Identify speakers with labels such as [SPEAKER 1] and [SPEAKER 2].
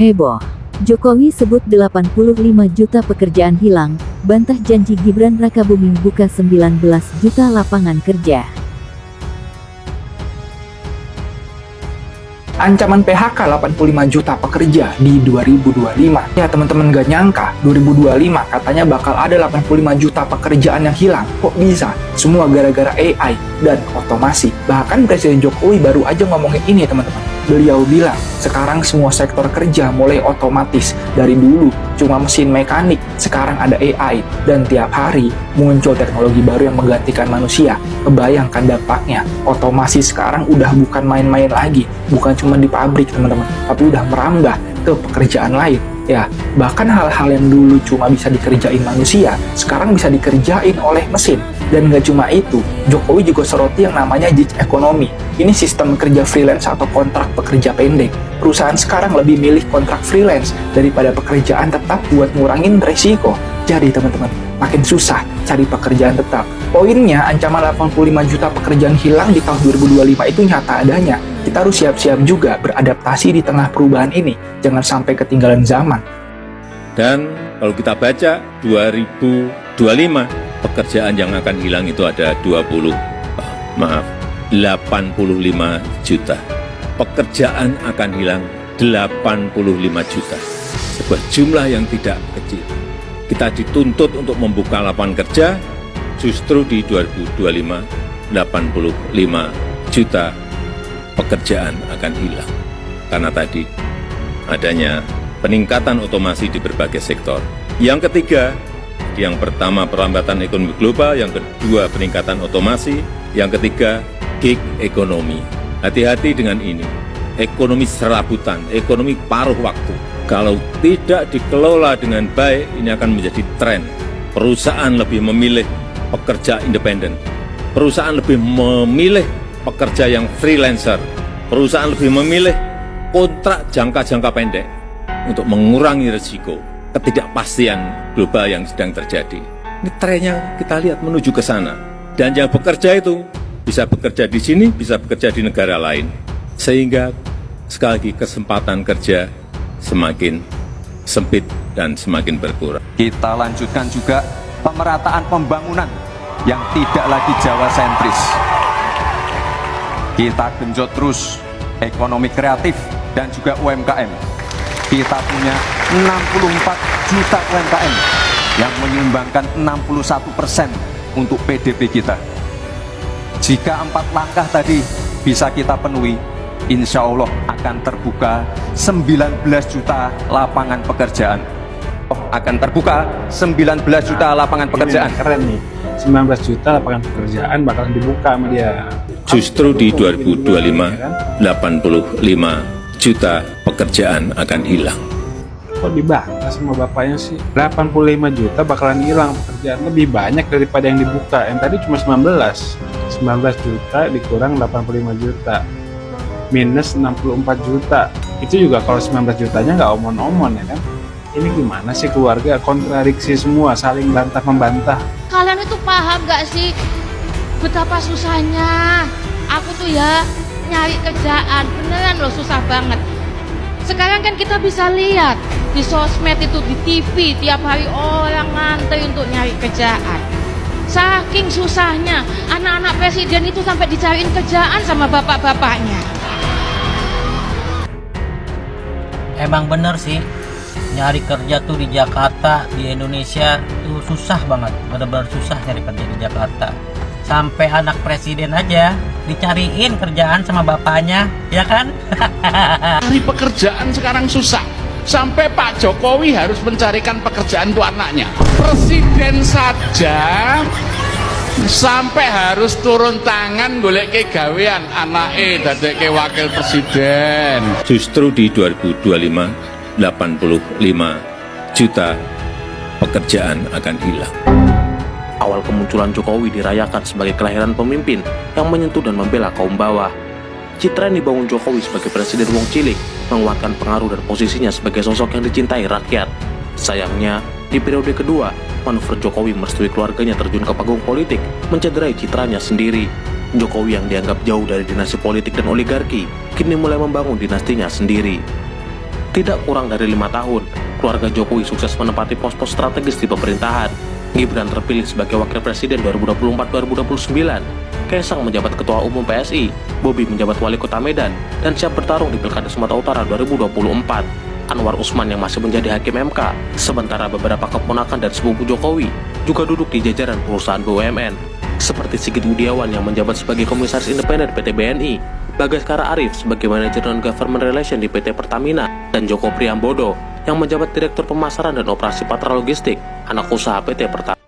[SPEAKER 1] Heboh. Jokowi sebut 85 juta pekerjaan hilang, bantah janji Gibran Rakabuming buka 19 juta lapangan kerja.
[SPEAKER 2] Ancaman PHK 85 juta pekerja di 2025. Ya teman-teman gak nyangka, 2025 katanya bakal ada 85 juta pekerjaan yang hilang. Kok bisa? Semua gara-gara AI dan otomasi. Bahkan Presiden Jokowi baru aja ngomongin ini teman-teman. Beliau bilang, sekarang semua sektor kerja mulai otomatis. Dari dulu cuma mesin mekanik, sekarang ada AI. Dan tiap hari muncul teknologi baru yang menggantikan manusia. Kebayangkan dampaknya, otomasi sekarang udah bukan main-main lagi. Bukan cuma di pabrik teman-teman, tapi udah merambah ke pekerjaan lain. Ya, bahkan hal-hal yang dulu cuma bisa dikerjain manusia, sekarang bisa dikerjain oleh mesin. Dan nggak cuma itu, Jokowi juga soroti yang namanya gig economy. Ini sistem kerja freelance atau kontrak pekerja pendek. Perusahaan sekarang lebih milih kontrak freelance daripada pekerjaan tetap buat ngurangin resiko. Jadi teman-teman, makin susah cari pekerjaan tetap. Poinnya, ancaman 85 juta pekerjaan hilang di tahun 2025 itu nyata adanya. Kita harus siap-siap juga beradaptasi di tengah perubahan ini. Jangan sampai ketinggalan zaman.
[SPEAKER 3] Dan kalau kita baca 2025, pekerjaan yang akan hilang itu ada 85 juta. Pekerjaan akan hilang 85 juta. Sebuah jumlah yang tidak kecil. Kita dituntut untuk membuka lapangan kerja, justru di 2025, 85 juta pekerjaan akan hilang. Karena tadi adanya peningkatan otomasi di berbagai sektor. Yang ketiga, yang pertama perlambatan ekonomi global, yang kedua peningkatan otomasi, yang ketiga gig ekonomi. Hati-hati dengan ini. Ekonomi serabutan, ekonomi paruh waktu. Kalau tidak dikelola dengan baik, ini akan menjadi tren. Perusahaan lebih memilih pekerja independen. Perusahaan lebih memilih pekerja yang freelancer. Perusahaan lebih memilih kontrak jangka-jangka pendek untuk mengurangi risiko ketidakpastian global yang sedang terjadi. Ini trennya kita lihat menuju ke sana. Dan yang bekerja itu bisa bekerja di sini, bisa bekerja di negara lain. Sehingga sekali lagi kesempatan kerja semakin sempit dan semakin berkurang.
[SPEAKER 4] Kita lanjutkan juga pemerataan pembangunan yang tidak lagi Jawa sentris. Kita genjot terus ekonomi kreatif dan juga UMKM. Kita punya 64 juta UMKM yang menyumbangkan 61% untuk PDB kita. Jika 4 langkah tadi bisa kita penuhi, insya Allah akan terbuka 19 juta lapangan pekerjaan. Akan terbuka 19 juta lapangan pekerjaan.
[SPEAKER 5] Ini keren nih, 19 juta lapangan pekerjaan bakalan dibuka sama dia.
[SPEAKER 3] Justru di 2025, 85 juta pekerjaan akan hilang.
[SPEAKER 5] Kok dibantah sama bapaknya sih? 85 juta bakalan hilang pekerjaan, lebih banyak daripada yang dibuka. Yang tadi cuma 19 juta dikurang 85 juta minus 64 juta. Itu juga kalau 19 jutanya nggak omon-omon ya kan. Ini gimana sih keluarga, kontradiksi semua, saling bantah-membantah.
[SPEAKER 6] Kalian itu paham gak sih betapa susahnya? Aku tuh ya nyari kerjaan, beneran loh susah banget. Sekarang kan kita bisa lihat di sosmed itu, di TV, tiap hari orang ngantri untuk nyari kerjaan. Saking susahnya, anak-anak presiden itu sampai dicariin kerjaan sama bapak-bapaknya.
[SPEAKER 7] Emang bener sih, nyari kerja tuh di Jakarta, di Indonesia tuh susah banget, bener-bener susah nyari kerja di Jakarta. Sampai anak presiden aja dicariin kerjaan sama bapaknya, ya kan?
[SPEAKER 8] Cari pekerjaan sekarang susah. Sampai Pak Jokowi harus mencarikan pekerjaan untuk anaknya. Presiden saja sampai harus turun tangan golek ke gawean anake dadekke wakil presiden.
[SPEAKER 3] Justru di 2025, 85 juta pekerjaan akan hilang.
[SPEAKER 9] Awal kemunculan Jokowi dirayakan sebagai kelahiran pemimpin yang menyentuh dan membela kaum bawah. Citra yang dibangun Jokowi sebagai Presiden Wong Cilik menguatkan pengaruh dan posisinya sebagai sosok yang dicintai rakyat. Sayangnya, di periode kedua, manuver Jokowi merestui keluarganya terjun ke panggung politik, mencederai citranya sendiri. Jokowi yang dianggap jauh dari dinasti politik dan oligarki, kini mulai membangun dinastinya sendiri. Tidak kurang dari 5 tahun, keluarga Jokowi sukses menempati pos-pos strategis di pemerintahan. Gibran terpilih sebagai Wakil Presiden 2024-2029, Kaisang menjabat Ketua Umum PSI, Bobi menjabat Wali Kota Medan, dan siap bertarung di Pilkada Sumatera Utara 2024. Anwar Usman yang masih menjadi Hakim MK, sementara beberapa keponakan dan sepupu Jokowi juga duduk di jajaran perusahaan BUMN, seperti Sigit Widiawan yang menjabat sebagai Komisaris Independen PT BNI, Bagaskara Arif sebagai Manajer Non-Government Relation di PT Pertamina, dan Joko Priambodo yang menjabat Direktur Pemasaran dan Operasi Patra Logistik, anak usaha PT Pertamina.